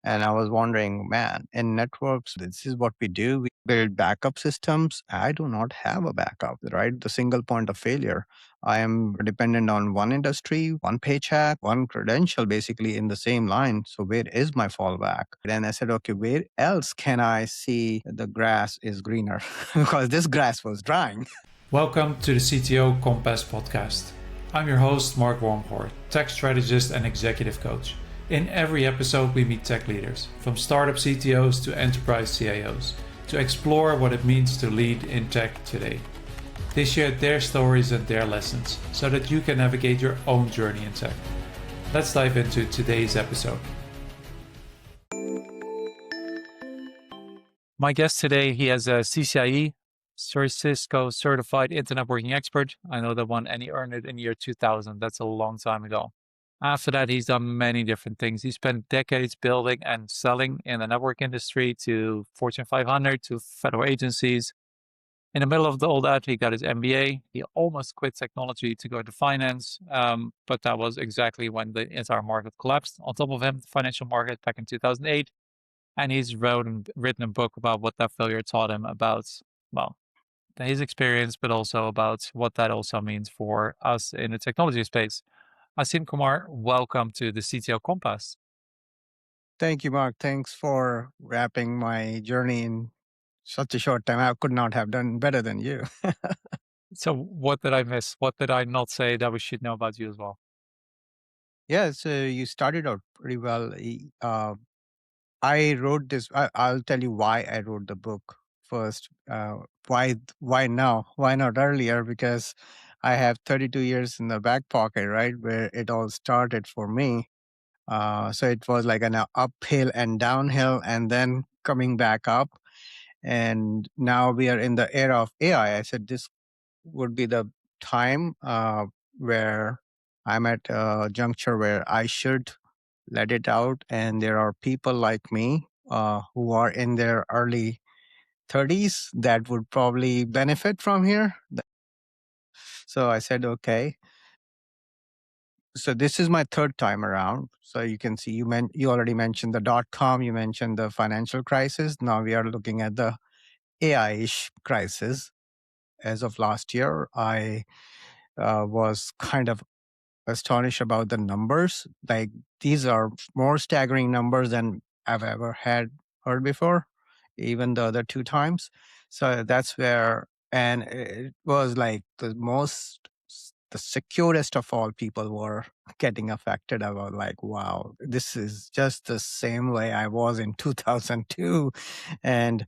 And I was wondering, man, in networks, this is what we do. We build backup systems. I do not have a backup, right? The single point of failure. I am dependent on one industry, one paycheck, one credential, basically in the same line. So where is my fallback? And I said, okay, where else can I see the grass is greener? Because this grass was drying. Welcome to the CTO Compass podcast. I'm your host, Mark Wormhort, tech strategist and executive coach. In every episode, we meet tech leaders, from startup CTOs to enterprise CIOs, to explore what it means to lead in tech today. They share their stories and their lessons so that you can navigate your own journey in tech. Let's dive into today's episode. My guest today, he has a CCIE, Cisco Certified Internet Working Expert. I know that one, and he earned it in year 2000. That's a long time ago. After that, he's done many different things. He spent decades building and selling in the network industry to Fortune 500, to federal agencies. In the middle of all that, he got his MBA. He almost quit technology to go into finance, but that was exactly when the entire market collapsed. On top of him, the financial market back in 2008. And he's written a book about what that failure taught him about, well, his experience, but also about what that also means for us in the technology space. Asim Kumar, welcome to the CTO Compass. Thank you, Mark. Thanks for wrapping my journey in such a short time. I could not have done better than you. So, what did I miss? What did I not say that we should know about you as well? Yeah, so you started out pretty well. I wrote this. I'll tell you why I wrote the book first. Why now? Why not earlier? Because I have 32 years in the back pocket, right, where it all started for me. So it was like an uphill and downhill, and then coming back up. And now we are in the era of AI. I said this would be the time where I'm at a juncture where I should let it out. And there are people like me who are in their early 30s that would probably benefit from here. So I said, okay. So this is my third time around. So you can see you already mentioned the .com, you mentioned the financial crisis. Now we are looking at the AI-ish crisis. As of last year, I was kind of astonished about the numbers. Like these are more staggering numbers than I've ever had heard before, even the other two times. So that's where, and it was like the securest of all people were getting affected. I was like, wow, this is just the same way I was in 2002. And,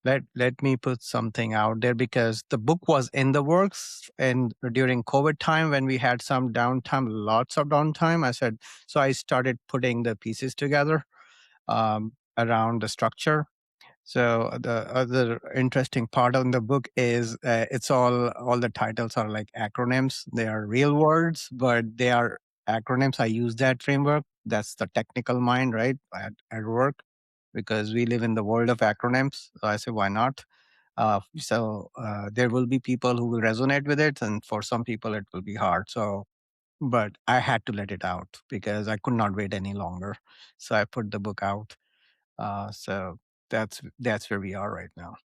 let me put something out there because the book was in the works and during COVID time when we had some downtime, lots of downtime. I said, so I started putting the pieces together around the structure. So the other interesting part of the book is it's all the titles are like acronyms. They are real words, but they are acronyms. I use that framework. That's the technical mind, right? At work, because we live in the world of acronyms. So I say, why not? There will be people who will resonate with it, and for some people it will be hard. So, but I had to let it out because I could not wait any longer. So I put the book out. So that's where we are right now.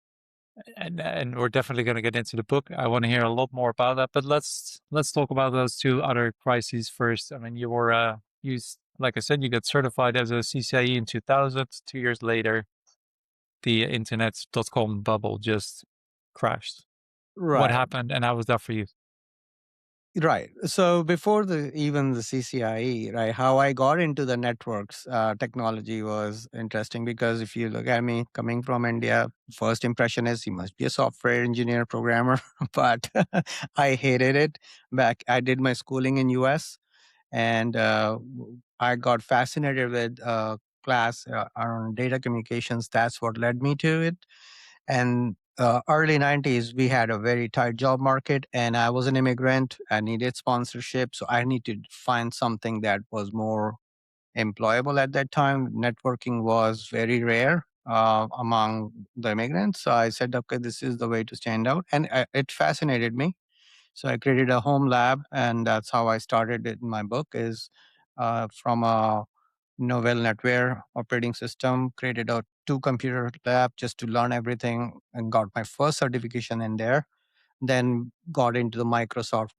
And we're definitely going to get into the book. I want to hear a lot more about that. But let's talk about those two other crises first. I mean, you were like I said, you got certified as a CCIE in 2000. 2 years later, the internet.com bubble just crashed. What Right. happened, and how was that for you? Right. So before even the CCIE, right, how I got into the networks technology was interesting because if you look at me coming from India, first impression is you must be a software engineer programmer, but I hated it. Back, I did my schooling in US, and I got fascinated with class on data communications. That's what led me to it. And early 90s, we had a very tight job market, and I was an immigrant. I needed sponsorship, so I needed to find something that was more employable at that time. Networking was very rare among the immigrants. So I said, okay, this is the way to stand out. And it fascinated me. So I created a home lab, and that's how I started it in my book is from a Novell NetWare operating system, created a two computer lab just to learn everything and got my first certification in there. Then got into the Microsoft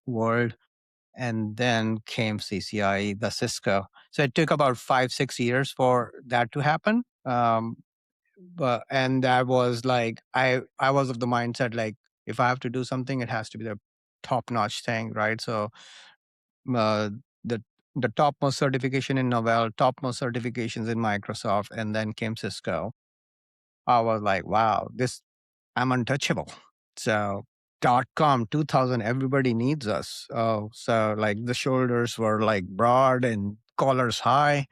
world, and then came CCI, the Cisco. So it took about 5, 6 years for that to happen. But and that was like I was of the mindset like if I have to do something, it has to be the top notch thing, right? So uh, the the topmost certification in Novell, topmost certifications in Microsoft, and then came Cisco. I was like, wow, this I'm untouchable. So .com 2000, everybody needs us. Oh, so like the shoulders were like broad and collars high,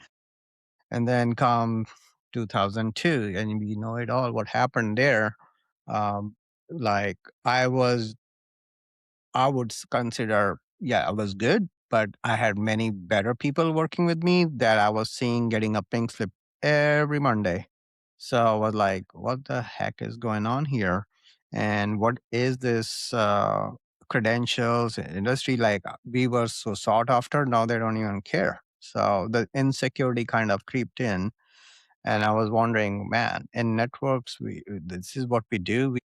and then come 2002, and we know it all. What happened there? Um, like I was I would consider, yeah, I was good, but I had many better people working with me that I was seeing getting a pink slip every Monday. So I was like, what the heck is going on here? And what is this credentials industry? Like we were so sought after, now they don't even care. So the insecurity kind of creeped in. And I was wondering, man, in networks, this is what we do,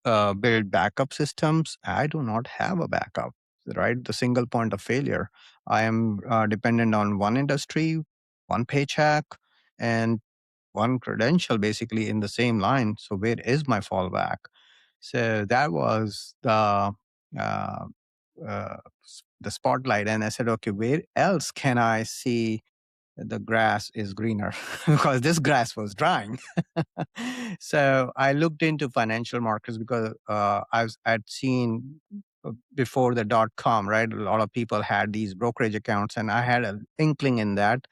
build backup systems. I do not have a backup, right? The single point of failure. I am dependent on one industry, one paycheck, and one credential basically in the same line. So where is my fallback? So that was uh, the spotlight, and I said, okay, where else can I see the grass is greener? Because this grass was drying. So I looked into financial markets because I'd seen before the .com, right? A lot of people had these brokerage accounts, and I had an inkling in that.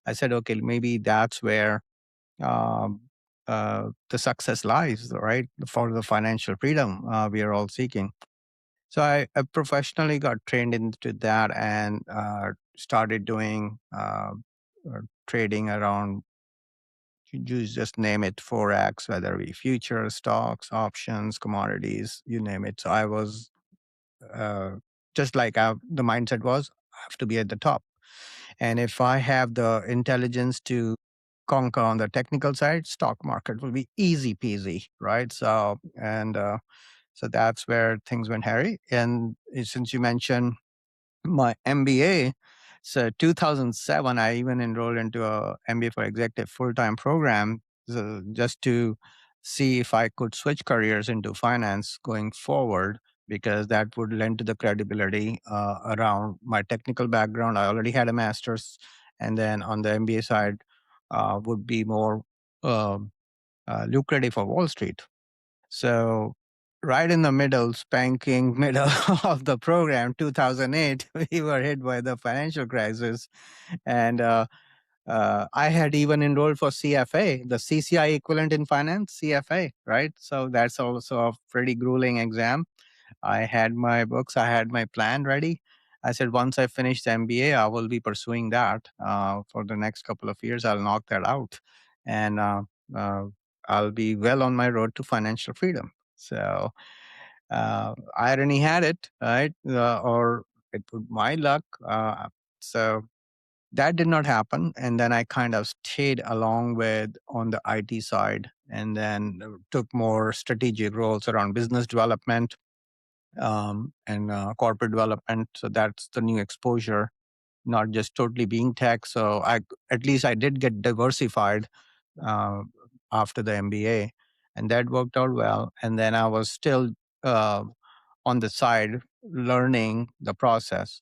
I said, okay, maybe that's where um, the success lies, right? For the financial freedom we are all seeking. So I professionally got trained into that and started doing trading around, you just name it, forex, whether it be futures, stocks, options, commodities, you name it. So I was uh, just like the mindset was, I have to be at the top. And if I have the intelligence to conquer on the technical side, stock market will be easy peasy, right? So that's where things went hairy. And since you mentioned my MBA, so 2007, I even enrolled into a MBA for executive full-time program, just to see if I could switch careers into finance going forward, because that would lend to the credibility around my technical background. I already had a master's, and then on the MBA side, would be more um lucrative for Wall Street. So right in the middle, spanking middle of the program, 2008, we were hit by the financial crisis. And I had even enrolled for CFA, the CCI equivalent in finance, CFA, right? So that's also a pretty grueling exam. I had my books, I had my plan ready. I said, once I finish the MBA, I will be pursuing that for the next couple of years. I'll knock that out. And uh, I'll be well on my road to financial freedom. So irony had it, right? Or it would my luck. So that did not happen. And then I kind of stayed along with on the IT side, and then took more strategic roles around business development and corporate development. So that's the new exposure, not just totally being tech. So at least I did get diversified uh, after the MBA, and that worked out well. And then I was still uh, on the side learning the process.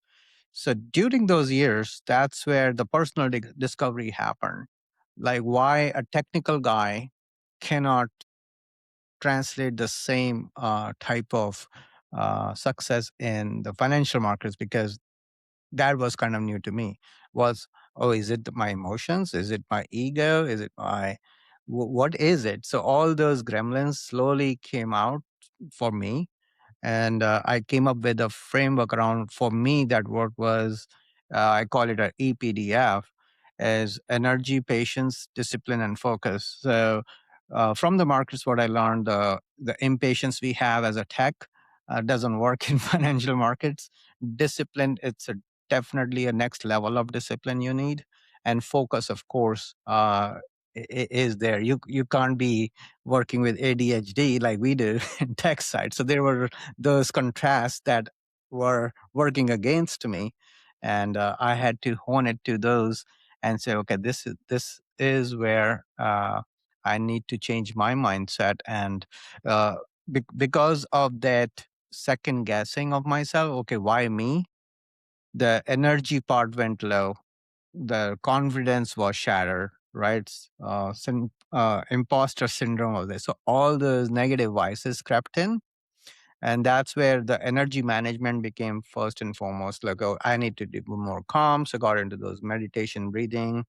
So during those years, that's where the personal discovery happened. Like why a technical guy cannot translate the same type of success in the financial markets, because that was kind of new to me. Was, oh, is it my emotions, is it my ego, is it my what is it? So all those gremlins slowly came out for me, and I came up with a framework around, for me that work was, I call it a EPDF, as energy, patience, discipline, and focus. So from the markets, what I learned, the impatience we have as a tech doesn't work in financial markets. Discipline, it's definitely a next level of discipline you need. and focus, of course, is there. You can't be working with ADHD like we do in tech side. So there were those contrasts that were working against me, and I had to hone it to those and say, okay, this is where I need to change my mindset. And because of that second guessing of myself, okay, why me? The energy part went low, the confidence was shattered, right? Imposter syndrome was there. So all those negative voices crept in. And that's where the energy management became first and foremost. Like, oh, I need to do more calm. So got into those meditation, breathing,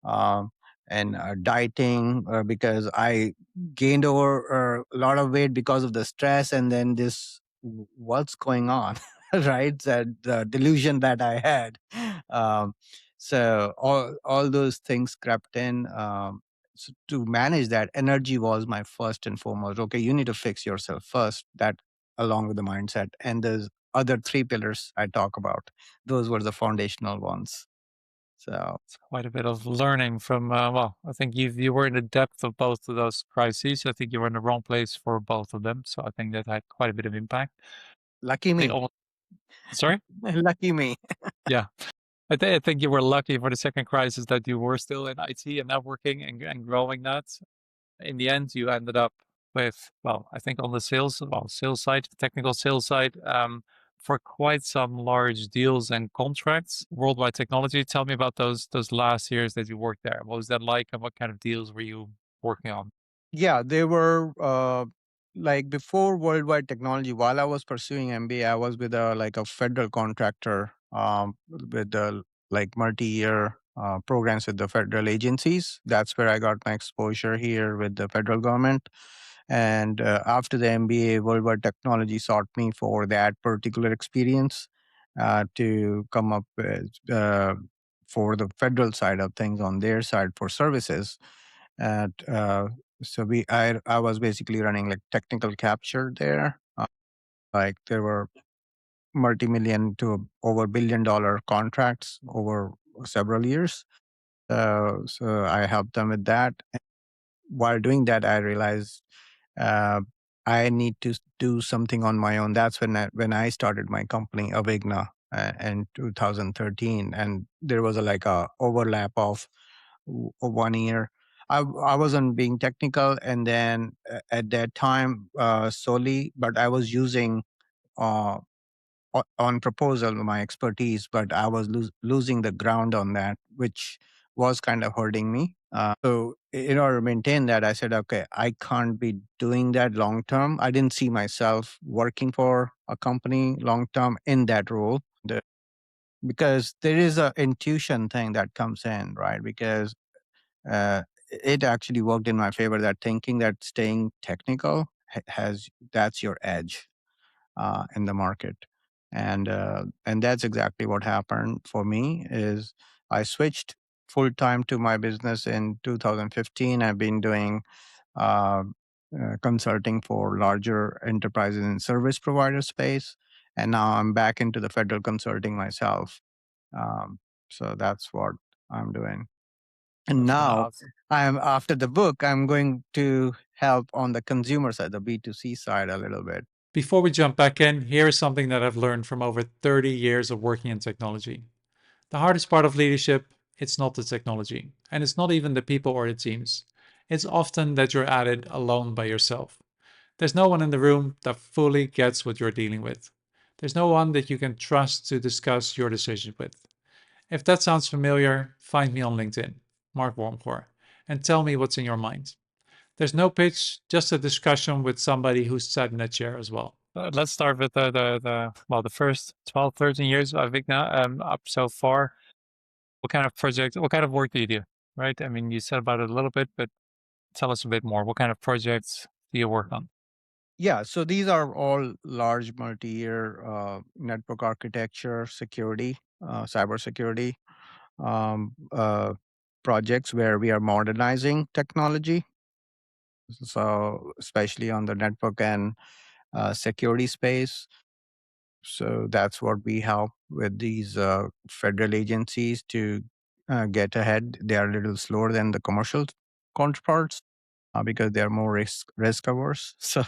um, and dieting, because I gained over a lot of weight because of the stress, and then this what's going on, right? That the delusion that I had. Um, so all those things crept in. So to manage that, energy was my first and foremost. Okay, you need to fix yourself first. That along with the mindset, and there's other three pillars I talk about. Those were the foundational ones. So It's quite a bit of learning from, well, I think you were in the depth of both of those crises. I think you were in the wrong place for both of them. So I think that had quite a bit of impact. lucky I think, me. sorry? Lucky me. Yeah. I think you were lucky for the second crisis that you were still in IT and networking and growing that. In the end, you ended up with, well, I think on the sales side, technical sales side, for quite some large deals and contracts, worldwide technology. Tell me about those last years that you worked there. What was that like, and what kind of deals were you working on? Yeah, they were like before worldwide technology. While I was pursuing MBA, I was with a like a federal contractor, with the like multi-year programs with the federal agencies. That's where I got my exposure here with the federal government. And after the MBA, worldwide technology sought me for that particular experience, to come up with for the federal side of things on their side for services. At so I was basically running like technical capture there. Like there were multi-million to over $1 billion contracts over several years. So I helped them with that. While doing that, I realized uh, I need to do something on my own. That's when I started my company Avigna in 2013, and there was like a overlap of 1 year. I wasn't being technical, and then at that time solely, but I was using uh, on proposal my expertise, but I was losing the ground on that, which was kind of hurting me. So in order to maintain that, I said, okay, I can't be doing that long term. I didn't see myself working for a company long term in that role. Because there is a intuition thing that comes in, right? Because it actually worked in my favor, that thinking that staying technical has that's your edge in the market. And that's exactly what happened for me. Is I switched full time to my business in 2015. I've been doing uh, consulting for larger enterprises in service provider space, and now I'm back into the federal consulting myself. um, so that's what I'm doing. And That's now awesome. I'm after the book, I'm going to help on the consumer side, the B2C side a little bit. Before we jump back in, here is something that I've learned from over 30 years of working in technology. The hardest part of leadership, it's not the technology, and it's not even the people or the teams. It's often that you're at it alone by yourself. There's no one in the room that fully gets what you're dealing with. There's no one that you can trust to discuss your decisions with. If that sounds familiar, find me on LinkedIn, Mark Wormgoor, and tell me what's in your mind. There's no pitch, just a discussion with somebody who's sat in a chair as well. Let's start with the first 12, 13 years of Vigna up so far. What kind of project, what kind of work do you do? Right? I mean, you said about it a little bit, but tell us a bit more. What kind of projects do you work on? Yeah, so these are all large multi-year network architecture, security, cybersecurity projects where we are modernizing technology. So especially on the network and security space. So that's what we help with these federal agencies to. get ahead. They are a little slower than the commercial counterparts because they are more risk averse. So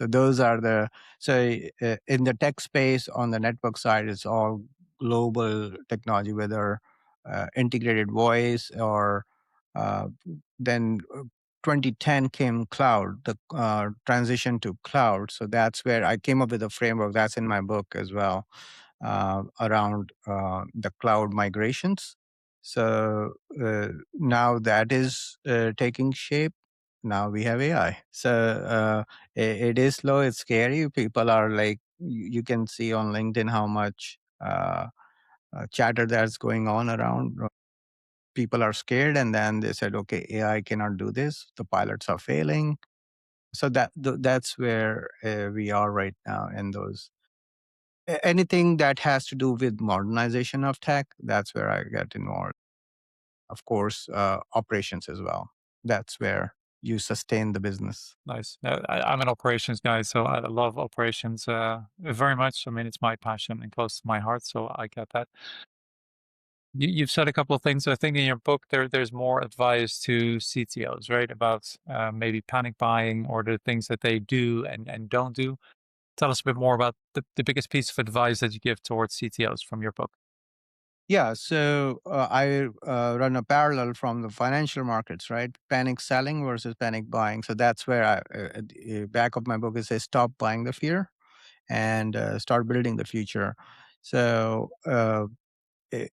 those are the in the tech space on the network side, it's all global technology, whether integrated voice or uh, then 2010 came cloud, the transition to cloud. So that's where I came up with a framework that's in my book as well around the cloud migrations. So now that is taking shape. Now we have AI. So it is slow. It's scary. People are like, you can see on LinkedIn how much chatter that's going on around. People are scared, and then they said, "Okay, AI cannot do this. The pilots are failing." So that's where we are right now in those anything that has to do with modernization of tech. That's where I get involved. Of course, operations as well. That's where you sustain the business. Nice. I'm an operations guy, so I love operations very much. I mean, it's my passion and close to my heart, so I get that. You've said a couple of things. I think in your book there's more advice to CTOs, right? About maybe panic buying or the things that they do and don't do. Tell us a bit more about the biggest piece of advice that you give towards CTOs from your book. Yeah, so I run a parallel from the financial markets, right? Panic selling versus panic buying. So that's where at the back of my book it says stop buying the fear and start building the future. So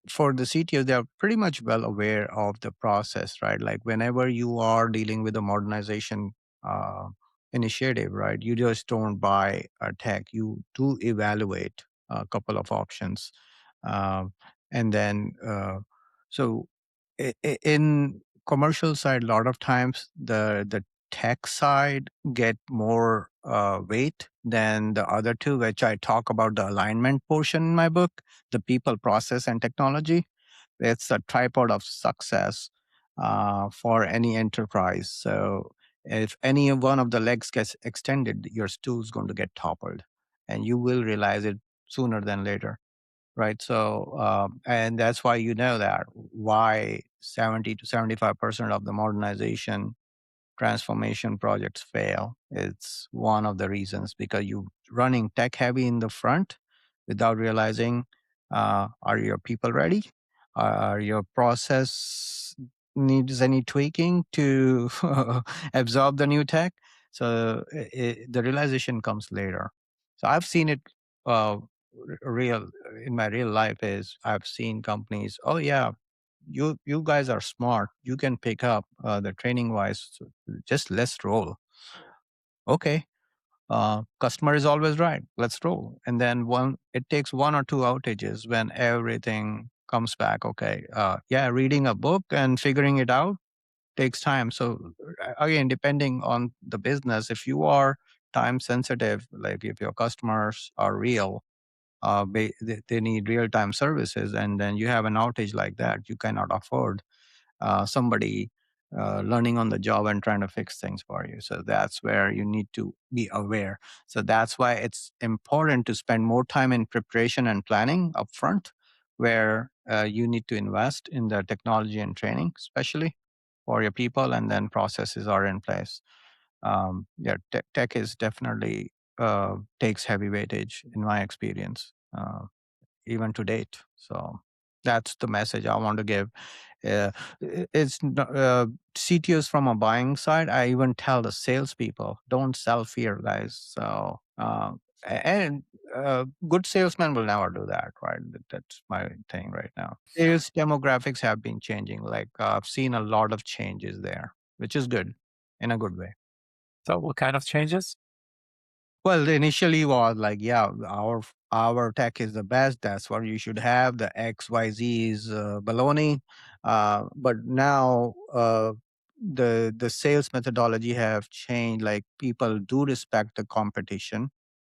for the CTO, they are pretty much well aware of the process, right? Like whenever you are dealing with a modernization uh, initiative, right, you just don't buy a tech. You do evaluate a couple of options, um, and then so in commercial side, a lot of times the tech side get more weight than the other two, which I talk about the alignment portion in my book, the people, process, and technology. It's a tripod of success for any enterprise. So if any one of the legs gets extended, your stool is going to get toppled, and you will realize it sooner than later, right? So and that's why you know that why 70 to 75% of the modernization transformation projects fail. It's one of the reasons because you running tech heavy in the front without realizing are your people ready? Are your process needs any tweaking to absorb the new tech? So the realization comes later. So I've seen it uh, real in my real life is I've seen companies, oh yeah, you guys are smart. You can pick up the training wise. So just let's roll. Okay. Customer is always right. Let's roll. And then it takes one or two outages when everything comes back. Okay. Yeah. Reading a book and figuring it out takes time. So again, depending on the business, if you are time sensitive, like if your customers are real, they need real time services, and then you have an outage like that, you cannot afford somebody learning on the job and trying to fix things for you. So that's where you need to be aware. So that's why it's important to spend more time in preparation and planning upfront, where you need to invest in the technology and training, especially for your people, and then processes are in place. Yeah, tech is definitely takes heavy weightage in my experience. Even to date. So that's the message I want to give. It's CTOs from a buying side. I even tell the salespeople, don't sell fear, guys. So and good salesmen will never do that, right? That's my thing right now. Sales demographics have been changing. Like I've seen a lot of changes there, which is good in a good way. So, what kind of changes? Well, initially was like, yeah, our tech is the best. That's what you should have. The XYZ is baloney. But now the sales methodology have changed. Like people do respect the competition,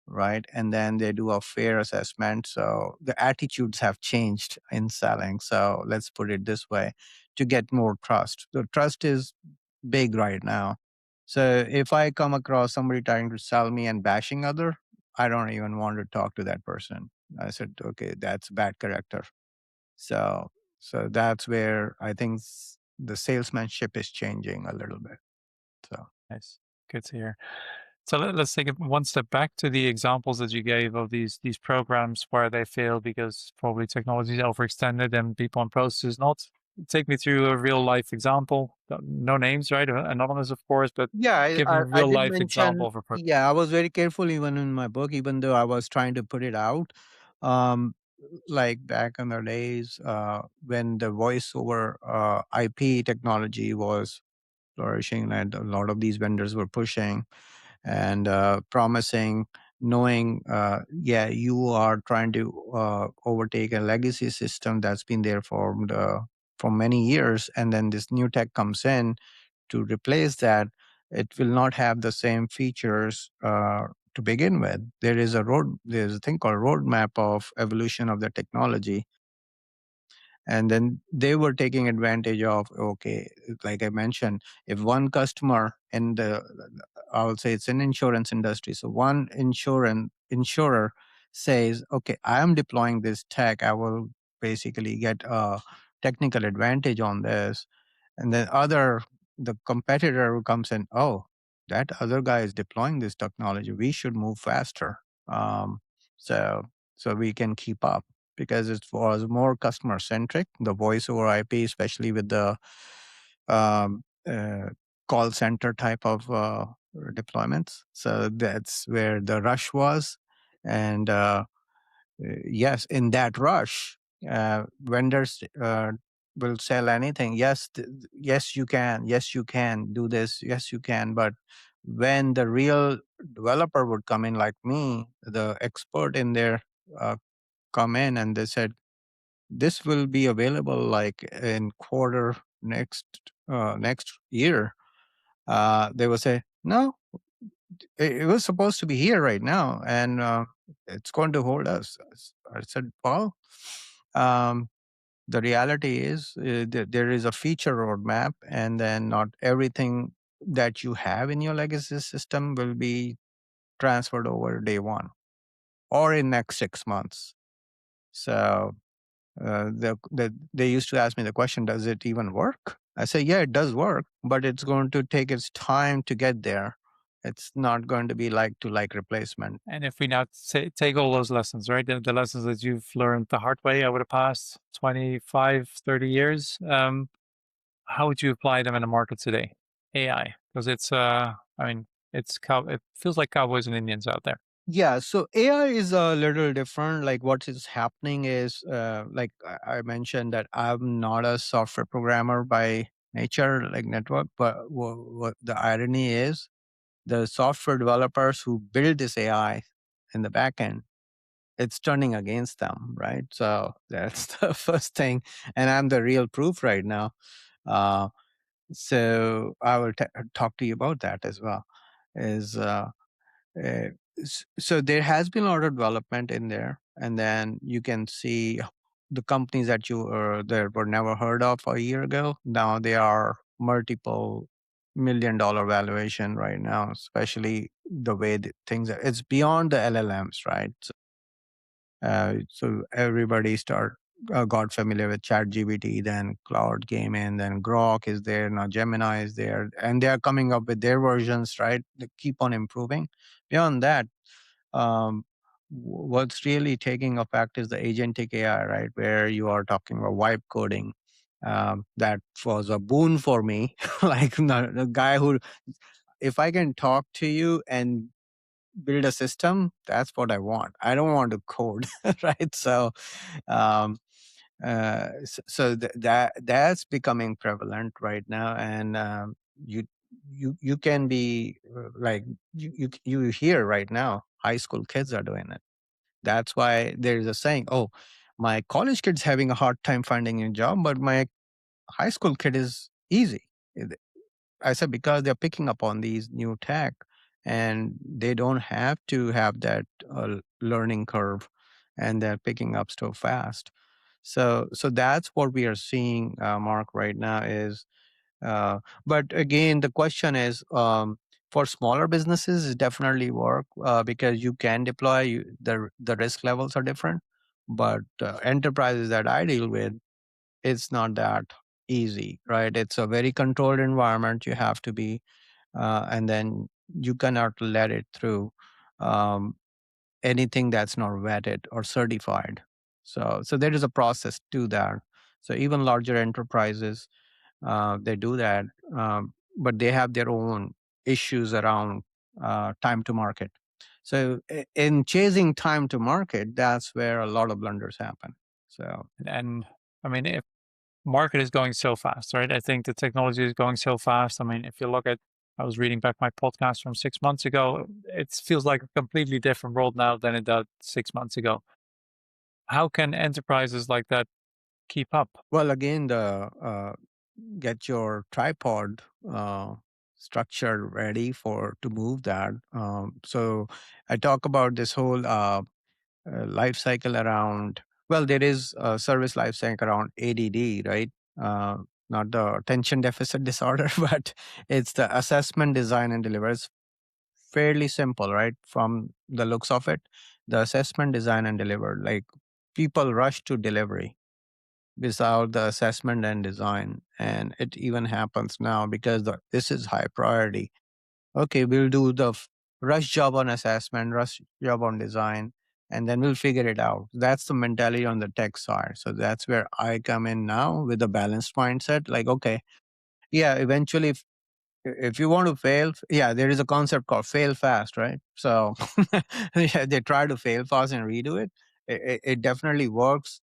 right? And then they do a fair assessment. So the attitudes have changed in selling. So let's put it this way: to get more trust. The trust is big right now. So if I come across somebody trying to sell me and bashing other, I don't even want to talk to that person. I said, okay, that's bad character. So So that's where I think the salesmanship is changing a little bit. So Nice. Good to hear. So let's take it one step back to the examples that you gave of these programs where they fail because probably technology is overextended and people and processes not. Take me through a real life example. No names, right? Anonymous, of course, but yeah, give a I real did life mention. example of a program. Yeah, I was very careful even in my book, even though I was trying to put it out. Um, like back in the days when the voice over IP technology was flourishing, and a lot of these vendors were pushing and promising, knowing, yeah, you are trying to overtake a legacy system that's been there for many years, and then this new tech comes in to replace that. It will not have the same features to begin with. There's a thing called roadmap of evolution of the technology, and then they were taking advantage of, okay, like I mentioned, if one customer in the, I will say it's an insurance industry, so one insurer says, okay, I am deploying this tech, I will basically get a technical advantage on this, and then the competitor who comes in, oh, that other guy is deploying this technology, we should move faster, um, so we can keep up, because it was more customer centric, the voice over IP, especially with the um, uh, call center type of deployments. So that's where the rush was. And yes, in that rush, vendors will sell anything. Yes, yes, you can. Yes, you can do this. Yes, you can. But when the real developer would come in, like me, the expert in there, come in and they said, this will be available like in quarter next year. They will say, no, it was supposed to be here right now, and it's going to hold us. I said, well, um, the reality is that there is a feature roadmap, and then not everything that you have in your legacy system will be transferred over day one or in next 6 months. So they used to ask me the question, does it even work? I say, yeah, it does work, but it's going to take its time to get there. It's not going to be like to like replacement. And if we now take all those lessons, right? The lessons that you've learned the hard way over the past 25, 30 years, how would you apply them in the market today? AI, because I mean, it feels like cowboys and Indians out there. Yeah, so AI is a little different. Like what is happening is, like I mentioned, that I'm not a software programmer by nature, like network. But what the irony is, the software developers who build this AI in the back end, it's turning against them, right? So that's the first thing, and I'm the real proof right now. Uh, so I will talk to you about that as well. Is uh, so there has been a lot of development in there, and then you can see the companies that you that were never heard of a year ago. Now they are multiple $1 million valuation right now, especially the way that things are. It's beyond the LLMs, right? So everybody got familiar with ChatGPT, then Cloud came in, then Grok is there, now Gemini is there, and they are coming up with their versions, right? They keep on improving. Beyond that, what's really taking effect is the agentic AI, right? Where you are talking about vibe coding. That was a boon for me. Like the guy who, if I can talk to you and build a system, that's what I want. I don't want to code, right? So, um, that's becoming prevalent right now, and you you can be like you hear right now, high school kids are doing it. That's why there is a saying, oh, my college kid's having a hard time finding a job, but my high school kid is easy. I said because they're picking up on these new tech, and they don't have to have that learning curve, and they're picking up so fast. So that's what we are seeing, Mark, right now is. But again, the question is, for smaller businesses, it definitely work because you can deploy. The risk levels are different, but enterprises that I deal with, it's not that easy, right? It's a very controlled environment. You have to be, and then you cannot let it through um, anything that's not vetted or certified. So there is a process to that. So even larger enterprises, they do that, but they have their own issues around time to market. So in chasing time to market, that's where a lot of blunders happen. So And I mean, if market is going so fast, right? I think the technology is going so fast. I mean, if you look at, I was reading back my podcast from 6 months ago. It feels like a completely different world now than it did 6 months ago. How can enterprises like that keep up? well, again, the get your tripod structure ready for to move that. So I talk about this whole life cycle around. Well, there is a service life cycle around ADD, right? Uh, Not the attention deficit disorder, but it's the assessment, design, and deliver. It's fairly simple, right? From the looks of it, the assessment, design, and deliver. Like people rush to delivery without the assessment and design. And it even happens now because this is high priority. Okay, we'll do the rush job on assessment, rush job on design, and then we'll figure it out. That's the mentality on the tech side. So that's where I come in now with a balanced mindset. Like, okay, yeah, eventually, if you want to fail, yeah, there is a concept called fail fast, right? So yeah, they try to fail fast and redo it. It definitely works.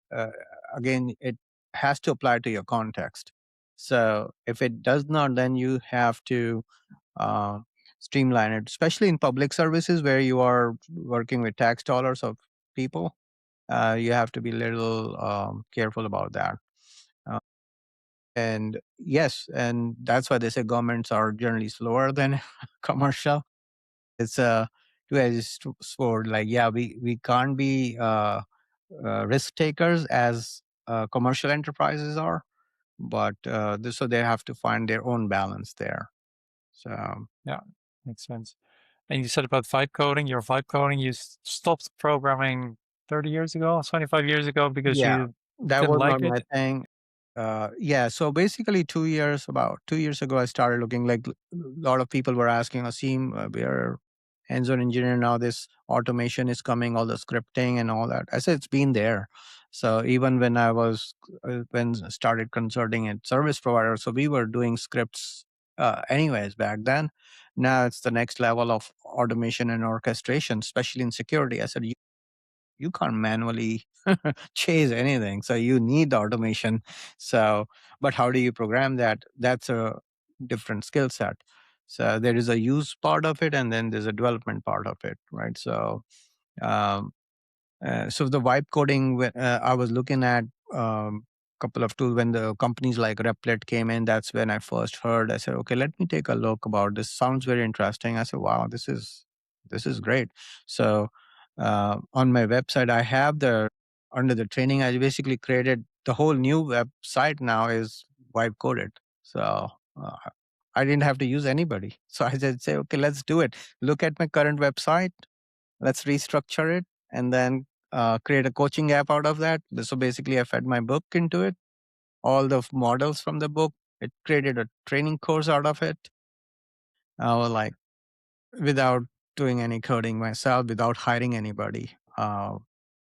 Again, it has to apply to your context. So if it does not, then you have to uh, streamline it, especially in public services where you are working with tax dollars of people. You have to be a little careful about that. Uh, and yes, and that's why they say governments are generally slower than commercial. It's a two-edged sword. Like, yeah, we can't be risk takers as commercial enterprises are, but so they have to find their own balance there. So Yeah, makes sense. And you said about vibe coding, your vibe coding, you stopped programming 30 years ago, 25 years ago because yeah, you that didn't was not like my it. thing. Yeah, so basically about 2 years ago, I started looking like a lot of people were asking, Asim, we are hands-on engineer now. This automation is coming, all the scripting and all that. I said it's been there. So even when I was when I started consulting at service provider, so we were doing scripts anyways back then. Now it's the next level of automation and orchestration, especially in security. I said you can't manually chase anything, so you need the automation. So but how do you program that? That's a different skill set. So there is a use part of it and then there's a development part of it, right? So um, so the vibe coding, I was looking at couple of tools when the companies like Replit came in. That's when I first heard. I said, okay, let me take a look about this. Sounds very interesting. I said, wow, this is great. So on my website, I have the under the training. I basically created the whole new website now is vibe coded. So uh, I didn't have to use anybody. So I just say, okay, let's do it. Look at my current website, let's restructure it, and then create a coaching app out of that. So basically, I fed my book into it, all the models from the book. It created a training course out of it. Like without doing any coding myself, without hiring anybody.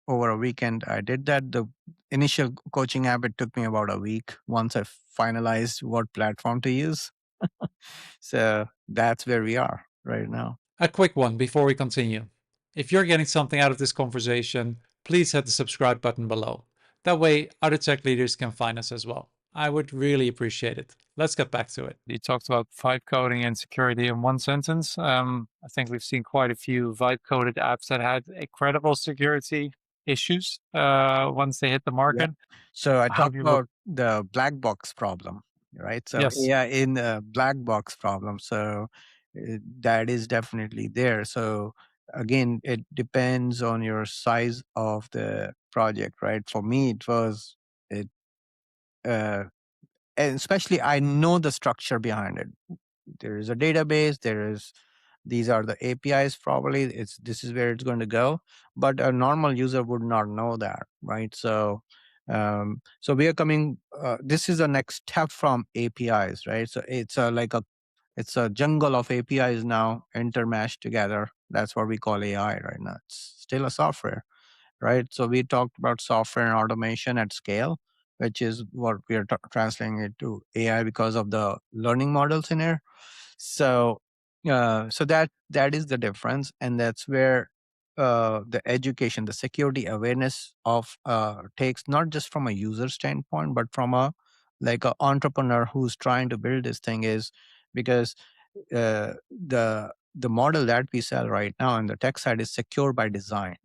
Over a weekend, I did that. The initial coaching app, it took me about a week once I finalized what platform to use. So that's where we are right now. A quick one before we continue. If you're getting something out of this conversation, please hit the subscribe button below. That way, other tech leaders can find us as well. I would really appreciate it. Let's get back to it. You talked about vibe coding and security in one sentence. I think we've seen quite a few vibe coded apps that had incredible security issues once they hit the Yeah. market. So I How have talked you looked? about the black box problem, right? So Yes. yeah, in the black box problem. So that is definitely there. So again, it depends on your size of the project, right? For me, it was it, uh, and especially I know the structure behind it. There is a database. There is these are the APIs. Probably this is where it's going to go, but a normal user would not know that, right? So So we are coming. This is the next step from APIs, right? So it's a jungle of APIs now intermeshed together. That's what we call AI right now. It's still a software, right? So we talked about software and automation at scale, which is what we are translating it to AI because of the learning models in here. So, that is the difference, and that's where the education, the security awareness of takes not just from a user standpoint, but from a like an entrepreneur who's trying to build this thing is because the model that we sell right now on the tech side is secure by design.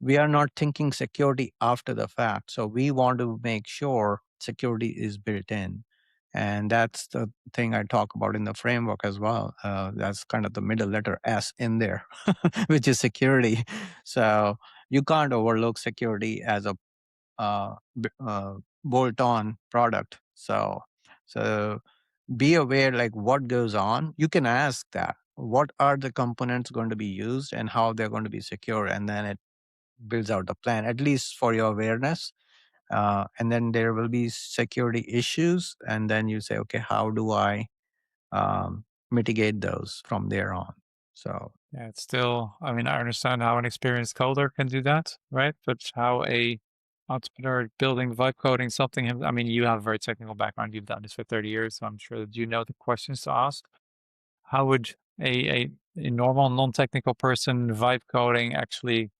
We are not thinking security after the fact. So we want to make sure security is built in. And that's the thing I talk about in the framework as well. That's kind of the middle letter S in there, which is security. So you can't overlook security as a bolt-on product. So be aware like what goes on. You can ask that. What are the components going to be used and how they're going to be secure, and then it builds out a plan, at least for your awareness. And then there will be security issues. And then you say, okay, how do I mitigate those from there on? So, Yeah, it's still, I mean, I understand how an experienced coder can do that, right? But how a entrepreneur building vibe coding something, I mean, you have a very technical background. You've done this for 30 years, so I'm sure that you know the questions to ask. How would a normal non-technical person vibe coding actually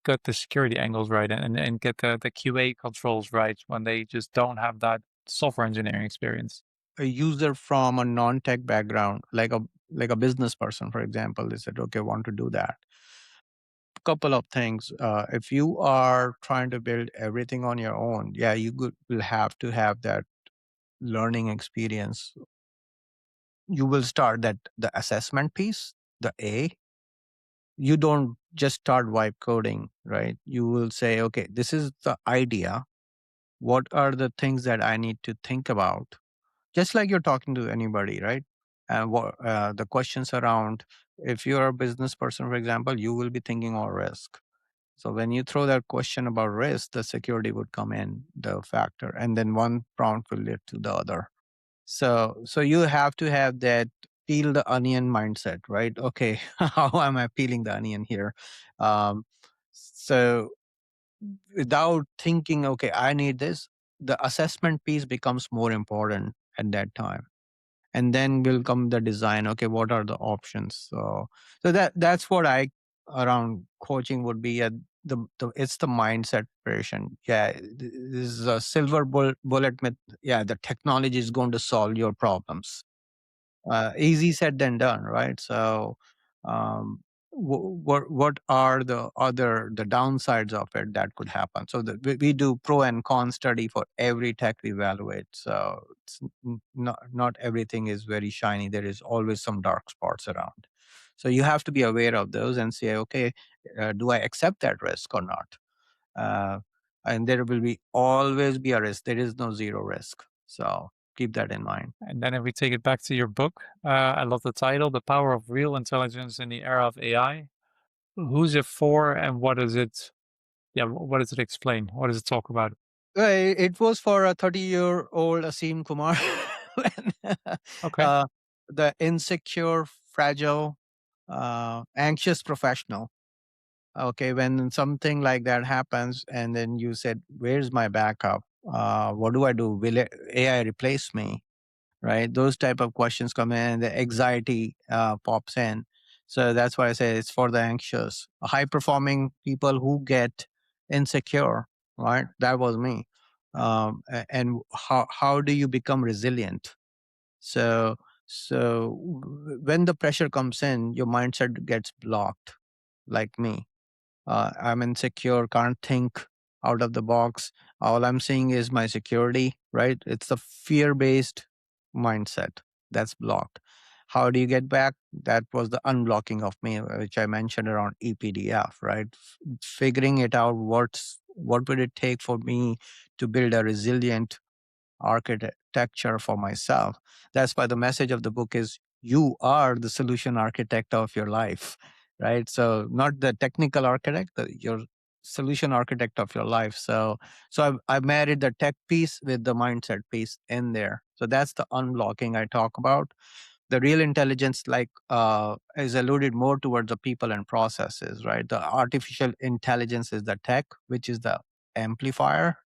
get the security angles right and get the QA controls right when they just don't have that software engineering experience? a user from a non-tech background, like a business person, for example, they said, okay, I want to do that. Couple of things. If you are trying to build everything on your own, yeah, will have to have that learning experience. You will start that the assessment piece, the A. You don't just start vibe coding, right? You will say, okay, this is the idea. What are the things that I need to think about? Just like you're talking to anybody, right? And what the questions around, if you're a business person, for example, you will be thinking all risk. So when you throw that question about risk, the security would come in, the factor, and then one prompt will lead to the other. So you have to have that peel the onion mindset, right? Okay, how am I peeling the onion here? So without thinking, okay, I need this, the assessment piece becomes more important at that time. And then will come the design. Okay, what are the options? So that's what I around coaching would be it's the mindset version. Yeah, this is a silver bullet myth. Yeah, the technology is going to solve your problems. Easy said than done, right? So, what are the downsides of it that could happen? So we do pro and con study for every tech we evaluate. So it's not everything is very shiny. There is always some dark spots around. So you have to be aware of those and say, okay, do I accept that risk or not? Uh, and there will be always be a risk. There is no zero risk. So keep that in mind. And then if we take it back to your book, I love the title, The Power of Real Intelligence in the Era of AI. Who's it for and what does it, yeah, what does it explain? What does it talk about? It was for a 30-year-old Asim Kumar. When, Okay. uh, the insecure, fragile, anxious professional. Okay, when something like that happens, and then you said, "Where's my backup? What do I do? Will AI replace me?" Right? Those type of questions come in, and the anxiety pops in. So that's why I say it's for the anxious, high performing people who get insecure. Right? That was me. And how do you become resilient? So when the pressure comes in, your mindset gets blocked, like me. I'm insecure, can't think out of the box. All I'm seeing is my security, right? It's the fear based mindset that's blocked. How do you get back? That was the unblocking of me, which I mentioned around EPDF, right? Figuring it out, what would it take for me to build a resilient architecture for myself. That's why the message of the book is you are the solution architect of your life, right? So not the technical architect, your solution architect of your life. So I married the tech piece with the mindset piece in there. So that's the unblocking I talk about. The real intelligence, like, is alluded more towards the people and processes, right? The artificial intelligence is the tech, which is the amplifier.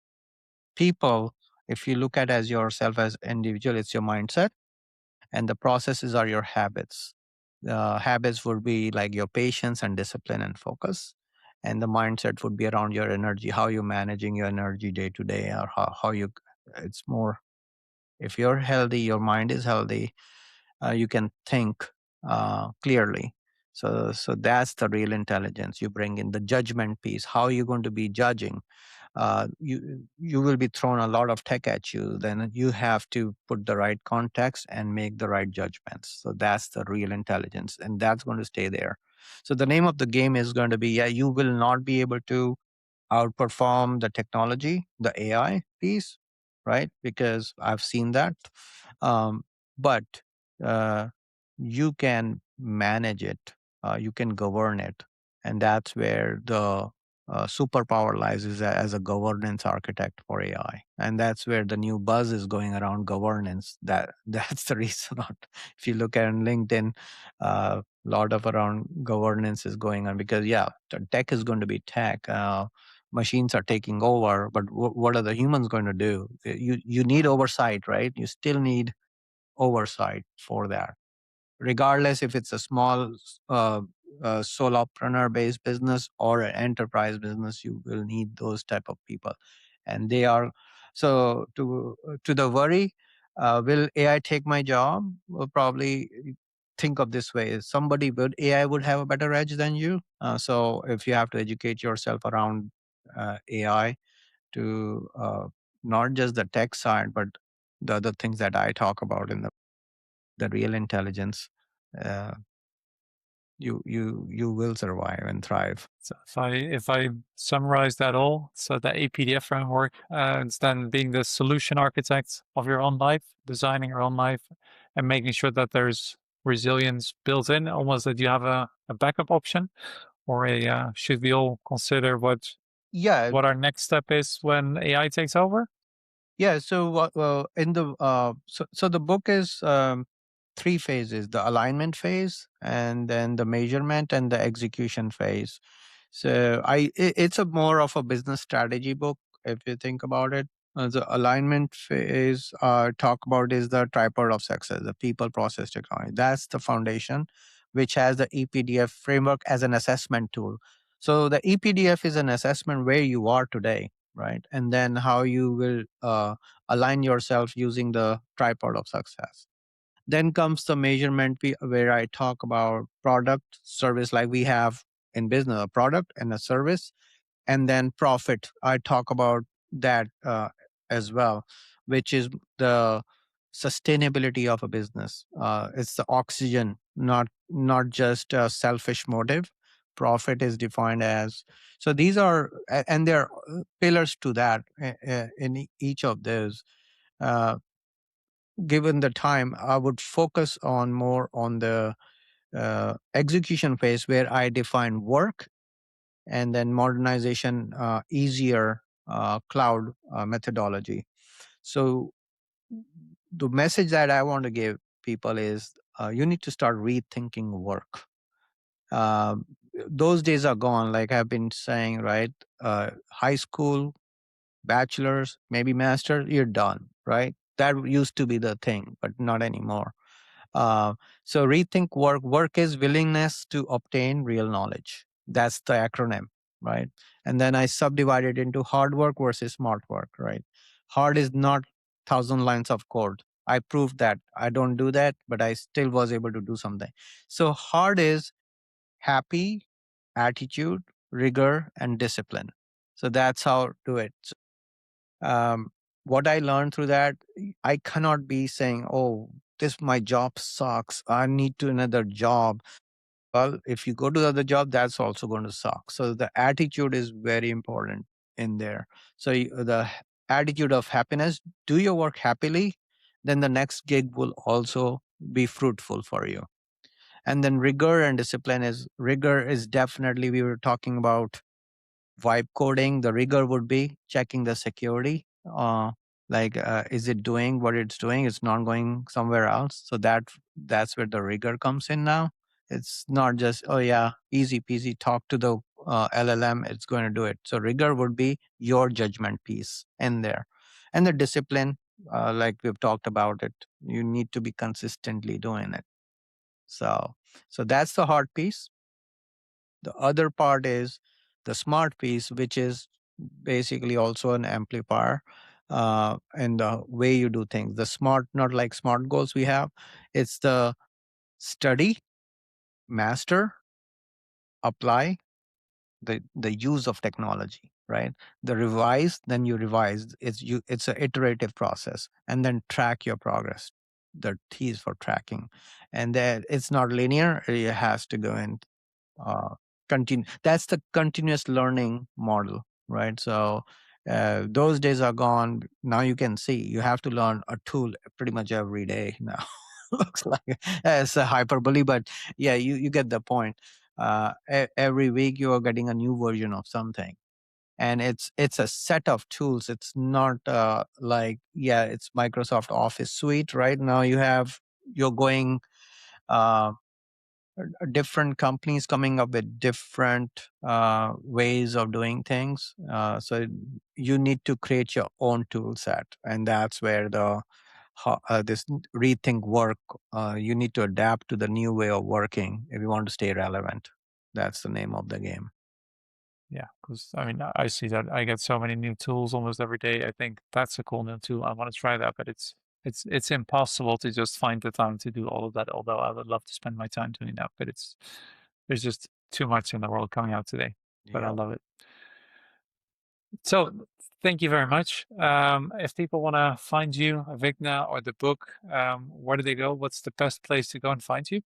People, if you look at as yourself as individual, it's your mindset, and the processes are your habits. The habits would be like your patience and discipline and focus, and the mindset would be around your energy, how you're managing your energy day to day, or how you, it's more, if you're healthy, your mind is healthy, you can think clearly. So that's the real intelligence. You bring in the judgment piece. How are you going to be judging? You will be thrown a lot of tech at you. Then you have to put the right context and make the right judgments. So that's the real intelligence, and that's going to stay there. So the name of the game is going to be, yeah, you will not be able to outperform the technology, the AI piece, right? Because I've seen that. Um, but uh, you can manage it, you can govern it. And that's where the superpower lies, is as a governance architect for AI. And that's where the new buzz is going around governance. That's the reason. If you look at LinkedIn, a lot of around governance is going on, because yeah, the tech is going to be tech. Machines are taking over, but what are the humans going to do? You need oversight, right? You still need oversight for that, regardless if it's a small solopreneur based business or an enterprise business. You will need those type of people, and they are. So to the worry, will AI take my job? Well, probably. Think of this way: somebody would AI would have a better edge than you. So if you have to educate yourself around AI, to not just the tech side, but the other things that I talk about in the real intelligence, uh, you will survive and thrive. So if I summarize that all, so the APDF framework, it's then being the solution architect of your own life, designing your own life, and making sure that there's resilience built in, almost that you have a backup option, or a should we all consider Yeah, what our next step is when AI takes over? yeah. In the so the book is three phases: the alignment phase, and then the measurement, and the execution phase. So it's a more of a business strategy book, if you think about it. The alignment phase talk about is the tripod of success, the people, process, technology. That's the foundation, which has the EPDF framework as an assessment tool. So the EPDF is an assessment where you are today, right? And then how you will align yourself using the tripod of success. Then comes the measurement, where I talk about product, service, like we have in business, a product and a service, and then profit. I talk about that as well, which is the sustainability of a business. It's the oxygen, not just a selfish motive. Profit is defined as, so these are and there are pillars to that in each of those. Uh, Given the time, I would focus on more on the execution phase, where I define work, and then modernization, easier cloud methodology. So the message that I want to give people is, you need to start rethinking work. Um, those days are gone, like I've been saying, right? High school, bachelor's, maybe master, you're done, right? That used to be the thing, but not anymore. Uh, so rethink work. Work is willingness to obtain real knowledge. That's the acronym, right? And then I subdivided into hard work versus smart work, right? Hard is not thousand lines of code. I proved that I don't do that, but I still was able to do something. So hard is happy, attitude, rigor, and discipline. So that's how to do it. um, what I learned through that, I cannot be saying, "Oh, this my job sucks. I need to another job." Well, if you go to the other job, that's also going to suck. So the attitude is very important in there. So attitude of happiness, do your work happily, then the next gig will also be fruitful for you. And then rigor and discipline is, rigor is definitely, we were talking about vibe coding, the rigor would be checking the security. Is it doing what it's doing? It's not going somewhere else. So that's where the rigor comes in now. It's not just, oh yeah, easy peasy, talk to the LLM, it's going to do it. So rigor would be your judgment piece in there. And the discipline, like we've talked about it, you need to be consistently doing it. So that's the hard piece. The other part is the smart piece, which is basically also an amplifier in the way you do things. The smart, not like smart goals we have, it's the study, master, apply, the use of technology, right? The revise, then you revise. It's an iterative process, and then track your progress. The T is for tracking, and that it's not linear. It has to go in uh, continue. That's the continuous learning model, right? So those days are gone. Now you can see you have to learn a tool pretty much every day now. Looks like it's a hyperbole, but yeah, you get the point. Every week you are getting a new version of something, and it's a set of tools. It's not like, yeah, it's Microsoft Office suite right now. You're going uh, different companies coming up with different ways of doing things. So you need to create your own tool set, and that's where this rethink work. You need to adapt to the new way of working if you want to stay relevant. That's the name of the game. Yeah, because I mean, I see that I get so many new tools almost every day. I think that's a cool new tool. I want to try that, but it's impossible to just find the time to do all of that. Although I would love to spend my time doing that, but there's just too much in the world coming out today. But I Yeah. love it. So thank you very much. If people want to find you, Avigna, or the book, where do they go? What's the best place to go and find you?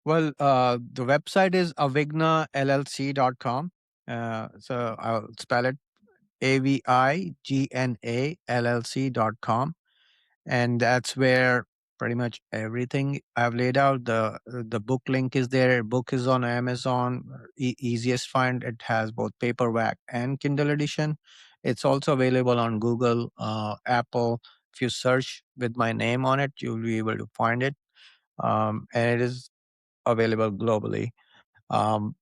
Well, the website is avignallc.com. So I'll spell it avignallc.com. And that's where pretty much everything I've laid out. The book link is there. Book is on Amazon. Easiest find. It has both paperback and Kindle edition. It's also available on Google, Apple. If you search with my name on it, you'll be able to find it. And it is available globally. Um,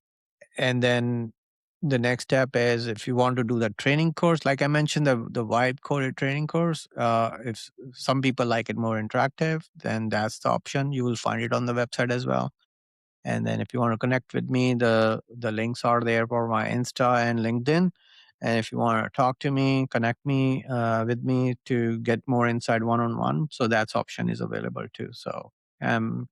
and then the next step is, if you want to do the training course, like I mentioned, the vibe coded training course, if some people like it more interactive, then that's the option. You will find it on the website as well. And then if you want to connect with me, the links are there for my Insta and LinkedIn. And if you want to talk to me, connect me with me to get more insight one-on-one, so that's option is available too. So I'm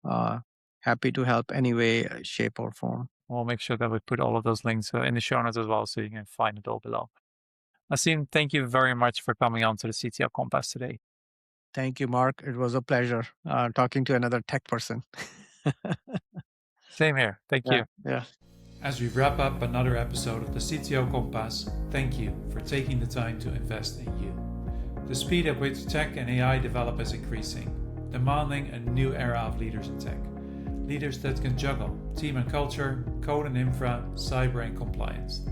uh, happy to help any way, shape or form. We'll make sure that we put all of those links in the show notes as well, so you can find it all below. Asim, thank you very much for coming on to the CTO Compass today. Thank you, Mark. It was a pleasure talking to another tech person. Same here. Thank Yeah, you. yeah. As we wrap up another episode of the CTO Compass, thank you for taking the time to invest in you. The speed at which tech and AI develop is increasing, demanding a new era of leaders in tech. Leaders that can juggle team and culture, code and infra, cyber and compliance,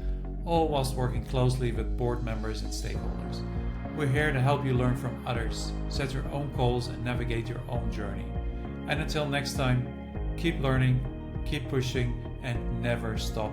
all whilst working closely with board members and stakeholders. We're here to help you learn from others, set your own goals, and navigate your own journey. And until next time, keep learning, keep pushing, and never stop